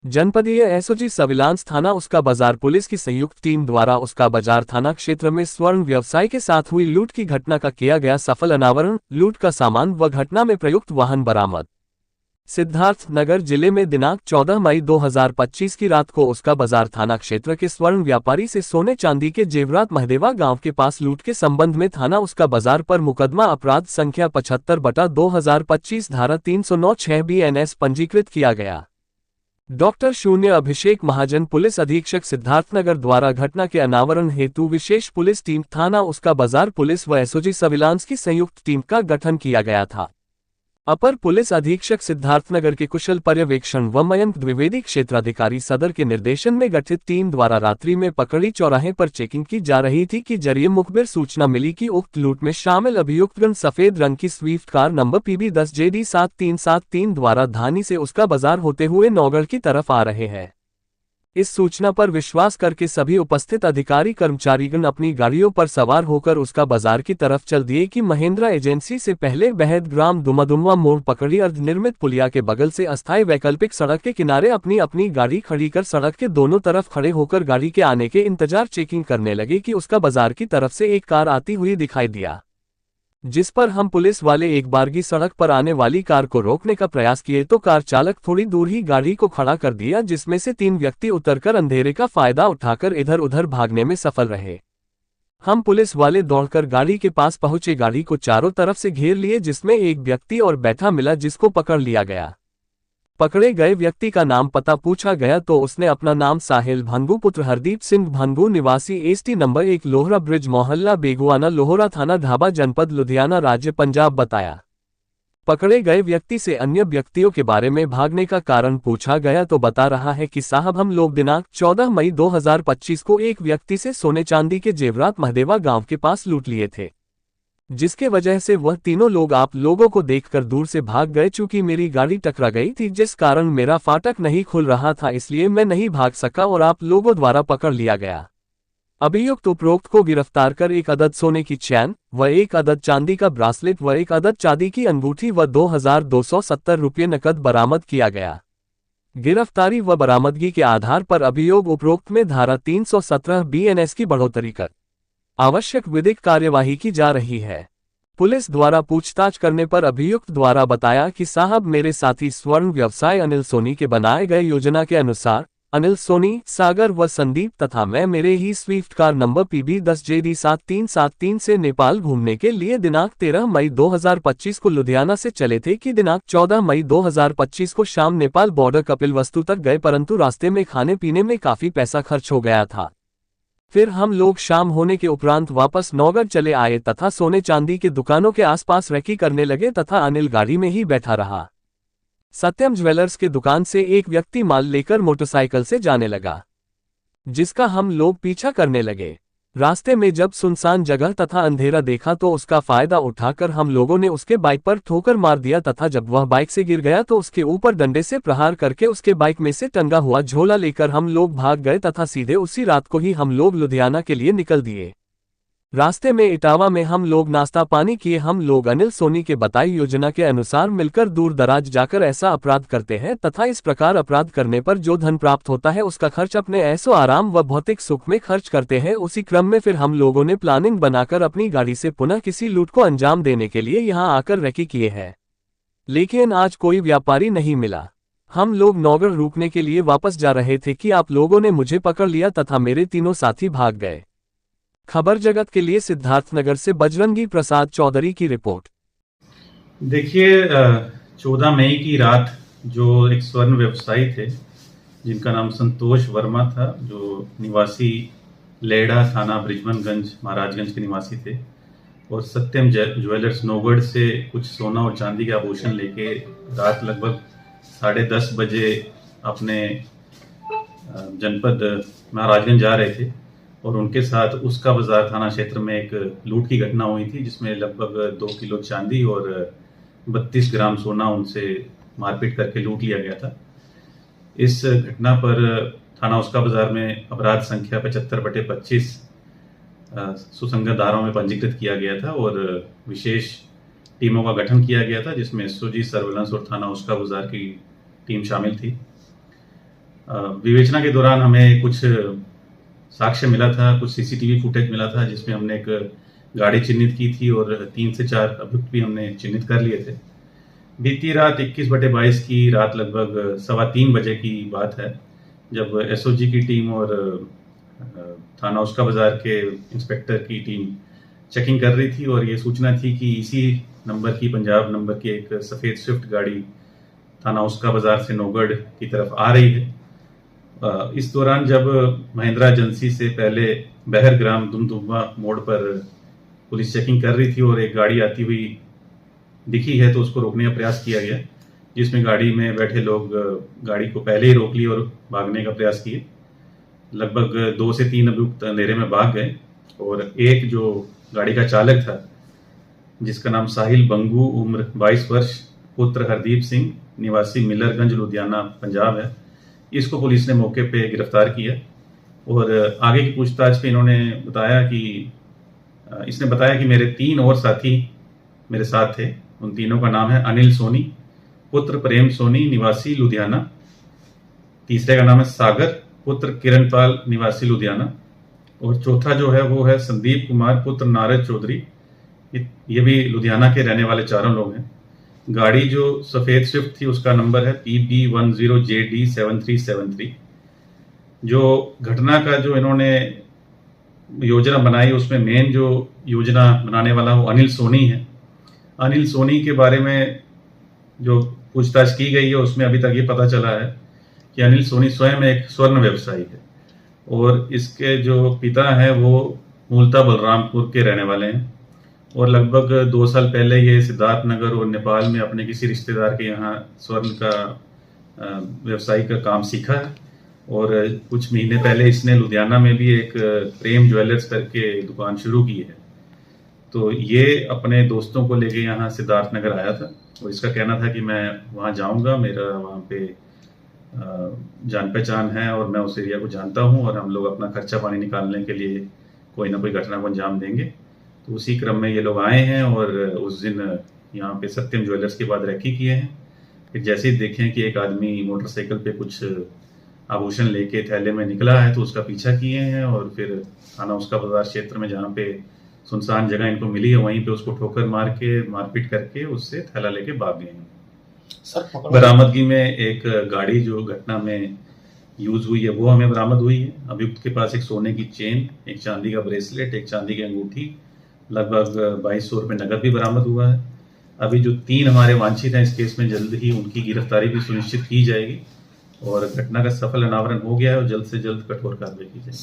जनपदीय SOG surveillance थाना उसका बाजार पुलिस की संयुक्त टीम द्वारा उसका बाजार थाना क्षेत्र में स्वर्ण व्यवसाय के साथ हुई लूट की घटना का किया गया सफल अनावरण। लूट का सामान व घटना में प्रयुक्त वाहन बरामद। सिद्धार्थनगर जिले में दिनांक 14 मई 2025 की रात को उसका बाजार थाना क्षेत्र के स्वर्ण व्यापारी से सोने चांदी के जेवरात महदेवा गांव के पास लूट के संबंध में थाना उसका बाजार पर मुकदमा अपराध संख्या 75/2025 धारा 309(6) BNS पंजीकृत किया गया। डॉक्टर शून्य अभिषेक महाजन पुलिस अधीक्षक सिद्धार्थनगर द्वारा घटना के अनावरण हेतु विशेष पुलिस टीम थाना उसका बाजार पुलिस व एसओजी सर्विलांस की संयुक्त टीम का गठन किया गया था। अपर पुलिस अधीक्षक सिद्धार्थनगर के कुशल पर्यवेक्षण व मयंक द्विवेदी क्षेत्राधिकारी सदर के निर्देशन में गठित टीम द्वारा रात्रि में पकड़ी चौराहे पर चेकिंग की जा रही थी कि जरिए मुखबिर सूचना मिली कि उक्त लूट में शामिल अभियुक्तगण सफेद रंग की स्विफ्ट कार नंबर PB10JD 7373 द्वारा धानी से उसका बाजार होते हुए नौगढ़ की तरफ आ रहे हैं। इस सूचना पर विश्वास करके सभी उपस्थित अधिकारी कर्मचारीगण अपनी गाड़ियों पर सवार होकर उसका बाजार की तरफ चल दिए कि महिंद्रा एजेंसी से पहले बहद ग्राम दुमदुमवा मोड़ पकड़ी अर्ध निर्मित पुलिया के बगल से अस्थायी वैकल्पिक सड़क के किनारे अपनी अपनी गाड़ी खड़ी कर सड़क के दोनों तरफ खड़े होकर गाड़ी के आने के इंतजार चेकिंग करने लगे कि उसका बाजार की तरफ से एक कार आती हुई दिखाई दिया, जिस पर हम पुलिस वाले एक बारगी सड़क पर आने वाली कार को रोकने का प्रयास किए तो कार चालक थोड़ी दूर ही गाड़ी को खड़ा कर दिया, जिसमें से 3 व्यक्ति उतरकर अंधेरे का फायदा उठाकर इधर उधर भागने में सफल रहे। हम पुलिस वाले दौड़कर गाड़ी के पास पहुंचे, गाड़ी को चारों तरफ से घेर लिए, जिसमें एक व्यक्ति और बैठा मिला जिसको पकड़ लिया गया। पकड़े गए व्यक्ति का नाम पता पूछा गया तो उसने अपना नाम साहिल भंगू पुत्र हरदीप सिंह भंगू निवासी ST नंबर 1 लोहरा ब्रिज मोहल्ला बेगुआना लोहरा थाना ढाबा जनपद लुधियाना राज्य पंजाब बताया। पकड़े गए व्यक्ति से अन्य व्यक्तियों के बारे में भागने का कारण पूछा गया तो बता रहा है कि साहब हम लोग दिनांक 14 मई 2025 को एक व्यक्ति से सोने चांदी के जेवरात महदेवा गांव के पास लूट लिए थे, जिसके वजह से वह तीनों लोग आप लोगों को देखकर दूर से भाग गए। चूंकि मेरी गाड़ी टकरा गई थी जिस कारण मेरा फाटक नहीं खुल रहा था, इसलिए मैं नहीं भाग सका और आप लोगों द्वारा पकड़ लिया गया। अभियुक्त उपरोक्त को गिरफ्तार कर 1 अदद सोने की चैन व 1 अदद चांदी का ब्रासलेट व 1 अदद चांदी की अंगूठी व 2270 रुपये नकद बरामद किया गया। गिरफ्तारी व बरामदगी के आधार पर अभियोग उपरोक्त में धारा 317 BNS की बढ़ोतरी कर आवश्यक विधिक कार्यवाही की जा रही है। पुलिस द्वारा पूछताछ करने पर अभियुक्त द्वारा बताया कि साहब मेरे साथी स्वर्ण व्यवसाय अनिल सोनी के बनाए गए योजना के अनुसार अनिल सोनी, सागर व संदीप तथा मैं मेरे ही स्विफ्ट कार नंबर PB10JD 7373 से नेपाल घूमने के लिए दिनांक 13 मई 2025 को लुधियाना से चले थे कि दिनांक 14 मई 2025 को शाम नेपाल बॉर्डर कपिलवस्तु तक गए, परंतु रास्ते में खाने पीने में काफी पैसा खर्च हो गया था। फिर हम लोग शाम होने के उपरांत वापस नौगढ़ चले आए तथा सोने चांदी के दुकानों के आसपास रेकी करने लगे तथा अनिल गाड़ी में ही बैठा रहा। सत्यम ज्वेलर्स के दुकान से एक व्यक्ति माल लेकर मोटरसाइकिल से जाने लगा, जिसका हम लोग पीछा करने लगे। रास्ते में जब सुनसान जगह तथा अंधेरा देखा तो उसका फायदा उठाकर हम लोगों ने उसके बाइक पर ठोकर मार दिया तथा जब वह बाइक से गिर गया तो उसके ऊपर डंडे से प्रहार करके उसके बाइक में से टंगा हुआ झोला लेकर हम लोग भाग गए तथा सीधे उसी रात को ही हम लोग लुधियाना के लिए निकल दिए। रास्ते में इटावा में हम लोग नाश्ता पानी किए। हम लोग अनिल सोनी के बताई योजना के अनुसार मिलकर दूर दराज जाकर ऐसा अपराध करते हैं तथा इस प्रकार अपराध करने पर जो धन प्राप्त होता है उसका खर्च अपने ऐसो आराम व भौतिक सुख में खर्च करते हैं। उसी क्रम में फिर हम लोगों ने प्लानिंग बनाकर अपनी गाड़ी से पुनः किसी लूट को अंजाम देने के लिए यहाँ आकर रेकी किए हैं, लेकिन आज कोई व्यापारी नहीं मिला। हम लोग नौगढ़ रुकने के लिए वापस जा रहे थे कि आप लोगों ने मुझे पकड़ लिया तथा मेरे तीनों साथी भाग गए। खबर जगत के लिए सिद्धार्थनगर से बजरंगी प्रसाद चौधरी की रिपोर्ट। देखिए, 14 मई की रात जो एक स्वर्ण व्यवसायी थे जिनका नाम संतोष वर्मा था, जो निवासी लेड़ा थाना बृजमनगंज महाराजगंज के निवासी थे, और सत्यम ज्वेलर्स नौगढ़ से कुछ सोना और चांदी के आभूषण लेके रात लगभग 10:30 बजे अपने जनपद महाराजगंज जा रहे थे और उनके साथ उसका बाजार थाना क्षेत्र में एक लूट की घटना हुई थी जिसमें लगभग 2 किलो चांदी और 32 ग्राम सोना उनसे मारपीट करके लूट लिया गया था। इस घटना पर थाना उसका बाजार में अपराध संख्या 75/25 सुसंगत धाराओं में पंजीकृत किया गया था और विशेष टीमों का गठन किया गया था जिसमें एसओजी सर्विलांस और थाना उसका बाजार की टीम शामिल थी। विवेचना के दौरान हमें कुछ साक्ष्य मिला था, कुछ सीसीटीवी फुटेज मिला था, जिसमें हमने एक गाड़ी चिन्हित की थी और 3 से 4 अभियुक्त भी हमने चिन्हित कर लिए थे। बीती रात 21/22 की रात लगभग 3:15 बजे की बात है, जब एसओजी की टीम और थाना उसका बाजार के इंस्पेक्टर की टीम चेकिंग कर रही थी और ये सूचना थी कि इसी नंबर की, पंजाब नंबर की एक सफ़ेद स्विफ्ट गाड़ी थाना उसका बाजार से नौगढ़ की तरफ आ रही है। इस दौरान जब महिंद्रा एजेंसी से पहले बहरग्राम दुमदुमा मोड़ पर पुलिस चेकिंग कर रही थी और एक गाड़ी आती हुई दिखी है, तो उसको रोकने का प्रयास किया गया, जिसमें गाड़ी में बैठे लोग गाड़ी को पहले ही रोक लिए और भागने का प्रयास किए। लगभग 2 से 3 अभियुक्त अंधेरे में भाग गए और एक जो गाड़ी का चालक था, जिसका नाम साहिल बंगू, उम्र 22 वर्ष, पुत्र हरदीप सिंह, निवासी मिलरगंज लुधियाना पंजाब है, इसको पुलिस ने मौके पे गिरफ्तार किया। और आगे की पूछताछ पे इसने बताया कि मेरे 3 और साथी मेरे साथ थे। उन तीनों का नाम है अनिल सोनी, पुत्र प्रेम सोनी, निवासी लुधियाना। तीसरे का नाम है सागर, पुत्र किरणपाल, निवासी लुधियाना। और चौथा जो है वो है संदीप कुमार, पुत्र नारद चौधरी, ये भी लुधियाना के रहने वाले चारों लोग हैं। गाड़ी जो सफ़ेद स्विफ्ट थी उसका नंबर है PB10JD7373। जो घटना का जो इन्होंने योजना बनाई, उसमें मेन जो योजना बनाने वाला वो अनिल सोनी है। अनिल सोनी के बारे में जो पूछताछ की गई है उसमें अभी तक ये पता चला है कि अनिल सोनी स्वयं एक स्वर्ण व्यवसायी है और इसके जो पिता हैं वो मूलतः बलरामपुर के रहने वाले हैं और लगभग 2 साल पहले ये सिद्धार्थनगर और नेपाल में अपने किसी रिश्तेदार के यहाँ स्वर्ण का व्यवसाय का काम सीखा है। और कुछ महीने पहले इसने लुधियाना में भी एक प्रेम ज्वेलर्स करके दुकान शुरू की है। तो ये अपने दोस्तों को लेके यहाँ सिद्धार्थनगर आया था और इसका कहना था कि मैं वहाँ जाऊँगा, मेरा वहाँ पे जान पहचान है और मैं उस एरिया को जानता हूँ और हम लोग अपना खर्चा पानी निकालने के लिए कोई ना कोई घटना को अंजाम देंगे। तो उसी क्रम में ये लोग आए हैं और उस दिन यहाँ पे सत्यम ज्वेलर्स के बाद रेकी किए हैं। फिर जैसे ही देखें कि एक आदमी मोटरसाइकिल पे कुछ आभूषण लेके थैले में निकला है, तो उसका पीछा किए हैं और फिर थाना उसका बाजार क्षेत्र में जहाँ पे सुनसान जगह इनको मिली है वहीं पे उसको ठोकर मार के मारपीट करके उससे थैला लेके भाग गए हैं। बरामदगी में एक गाड़ी जो घटना में यूज हुई है वो हमें बरामद हुई है। अभियुक्त के पास एक सोने की चेन, एक चांदी का ब्रेसलेट, एक चांदी की अंगूठी, लगभग 2200 रुपये नकद भी बरामद हुआ है। अभी जो 3 हमारे वांछित हैं इस केस में, जल्द ही उनकी गिरफ्तारी भी सुनिश्चित की जाएगी और घटना का सफल अनावरण हो गया है और जल्द से जल्द कठोर कार्रवाई की जाएगी।